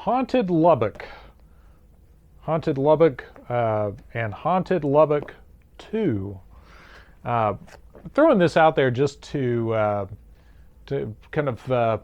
Haunted Lubbock. Haunted Lubbock and Haunted Lubbock 2. Uh, Throwing this out there just to kind of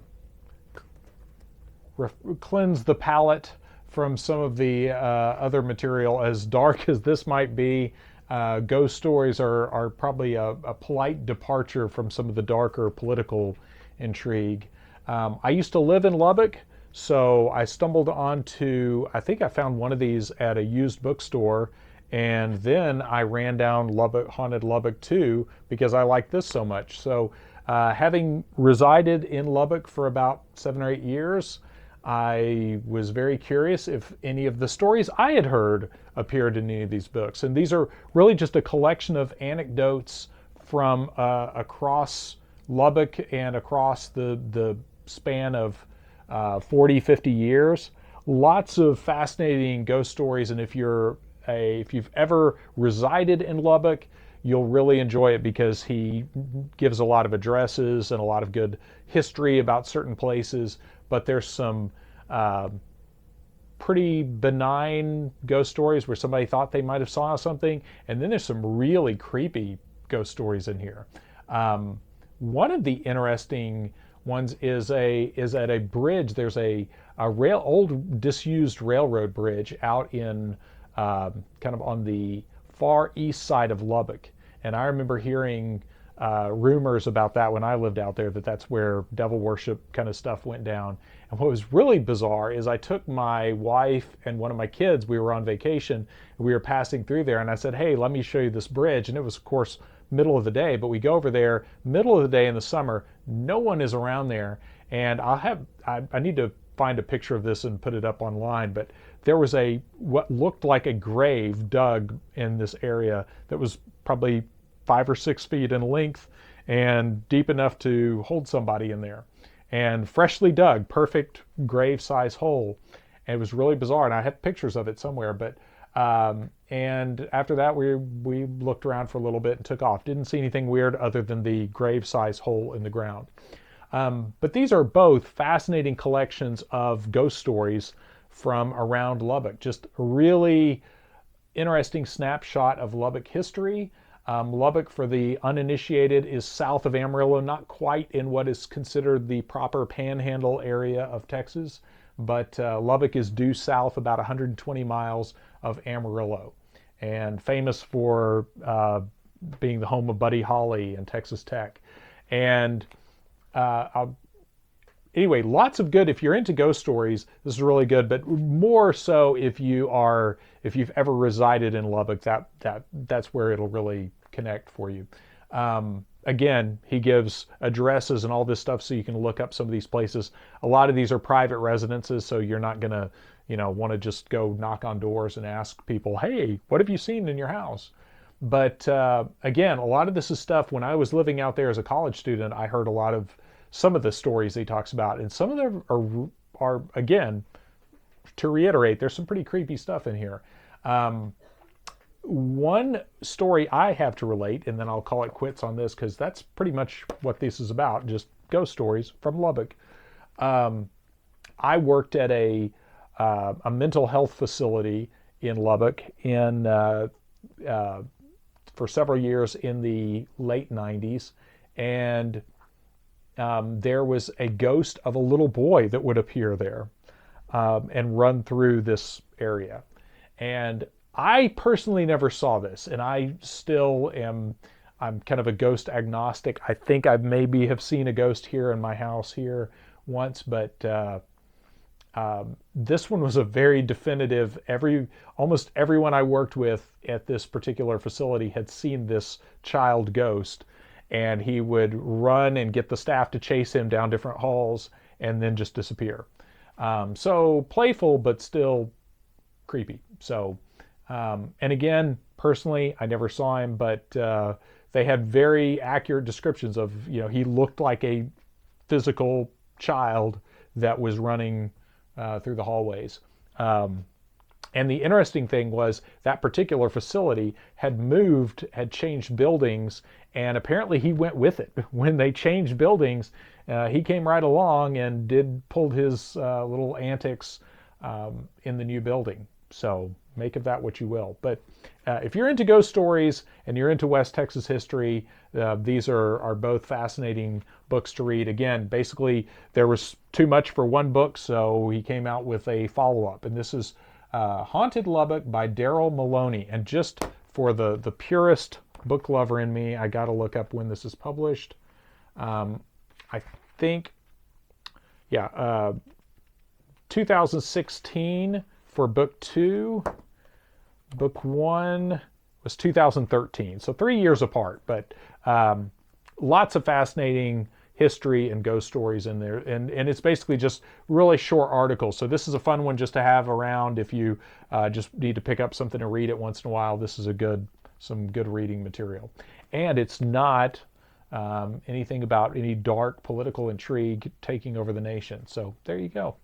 cleanse the palate from some of the other material. As dark as this might be, ghost stories are probably a polite departure from some of the darker political intrigue. I used to live in Lubbock, so I stumbled onto, I think I found one of these at a used bookstore, and then I ran down Haunted Lubbock 2 because I liked this so much. So having resided in Lubbock for about 7 or 8 years, I was very curious if any of the stories I had heard appeared in any of these books. And these are really just a collection of anecdotes from across Lubbock and across the span of 40, 50 years. Lots of fascinating ghost stories, and if you've ever resided in Lubbock, you'll really enjoy it because he gives a lot of addresses and a lot of good history about certain places. But there's some pretty benign ghost stories where somebody thought they might have saw something, and then there's some really creepy ghost stories in here. One of the interesting ones is at a bridge. There's a old disused railroad bridge out in kind of on the far east side of Lubbock, and I remember hearing rumors about that when I lived out there, that's where devil worship kind of stuff went down. And what was really bizarre is I took my wife and one of my kids, we were on vacation, and we were passing through there, and I said, hey, let me show you this bridge. And it was, of course, middle of the day, but we go over there, middle of the day in the summer, no one is around there. And I need to find a picture of this and put it up online, but there was what looked like a grave dug in this area that was probably 5 or 6 feet in length and deep enough to hold somebody in there, and freshly dug, perfect grave size hole. And it was really bizarre, and I have pictures of it somewhere. But and after that we looked around for a little bit and took off. Didn't see anything weird other than the grave size hole in the ground. But these are both fascinating collections of ghost stories from around Lubbock. Just a really interesting snapshot of Lubbock history. Lubbock, for the uninitiated, is south of Amarillo, not quite in what is considered the proper panhandle area of Texas, but Lubbock is due south about 120 miles of Amarillo, and famous for being the home of Buddy Holly and Texas Tech. And anyway, lots of good. If you're into ghost stories, this is really good, but more so if you've ever resided in Lubbock, that's where it'll really connect for you. Again, he gives addresses and all this stuff so you can look up some of these places. A lot of these are private residences, so you're not going to, want to just go knock on doors and ask people, hey, what have you seen in your house? But again, a lot of this is stuff, when I was living out there as a college student, I heard a lot of some of the stories he talks about, and some of them are again, to reiterate, there's some pretty creepy stuff in here. One story I have to relate, and then I'll call it quits on this, because that's pretty much what this is about, just ghost stories from Lubbock. I worked at a mental health facility in Lubbock for several years in the late 90s, and there was a ghost of a little boy that would appear there and run through this area. And I personally never saw this, and I'm kind of a ghost agnostic. I think I maybe have seen a ghost here in my house here once, but this one was a very definitive. Almost everyone I worked with at this particular facility had seen this child ghost, and he would run and get the staff to chase him down different halls and then just disappear. So playful, but still creepy. So, and again, personally, I never saw him, but they had very accurate descriptions of, he looked like a physical child that was running through the hallways. And the interesting thing was that particular facility had changed buildings, and apparently he went with it. When they changed buildings, he came right along and pulled his little antics in the new building. So make of that what you will. But if you're into ghost stories and you're into West Texas history, these are both fascinating books to read. Again, basically there was too much for one book, so he came out with a follow-up. And this is Haunted Lubbock by Daryl Maloney. And just for the purist book lover in me, I got to look up when this is published. I think, yeah, 2016 for book 2. Book 1 was 2013, so 3 years apart, but lots of fascinating history and ghost stories in there, and it's basically just really short articles. So this is a fun one just to have around if you just need to pick up something to read it once in a while. This is some good reading material, and it's not anything about any dark political intrigue taking over the nation. So there you go.